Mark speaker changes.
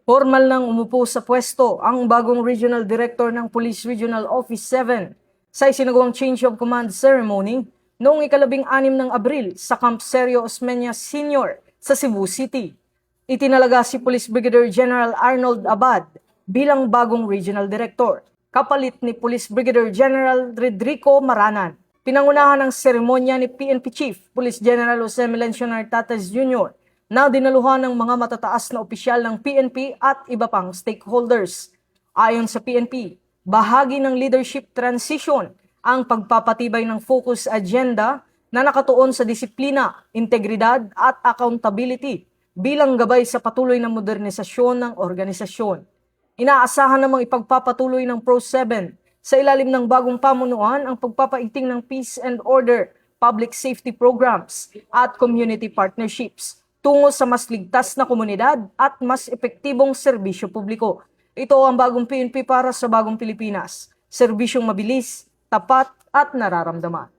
Speaker 1: Formal nang umupo sa pwesto ang bagong Regional Director ng Police Regional Office 7 sa isinagawang Change of Command Ceremony noong ika-6 ng Abril sa Camp Sergio Osmeña Sr. sa Cebu City. Itinalaga si Police Brigadier General Arnold Abad bilang bagong Regional Director, kapalit ni Police Brigadier General Rodrigo Maranan. Pinangunahan ng seremonya ni PNP Chief Police General Jose Melencio Nartates Jr. na dinaluhan ng mga matataas na opisyal ng PNP at iba pang stakeholders. Ayon sa PNP, bahagi ng leadership transition ang pagpapatibay ng focus agenda na nakatuon sa disiplina, integridad at accountability bilang gabay sa patuloy na modernisasyon ng organisasyon. Inaasahan namang ipagpapatuloy ng Pro-7 sa ilalim ng bagong pamunuan ang pagpapaigting ng peace and order, public safety programs at community partnerships tungo sa mas ligtas na komunidad at mas epektibong serbisyo publiko. Ito ang bagong PNP para sa bagong Pilipinas. Serbisyong mabilis, tapat at nararamdaman.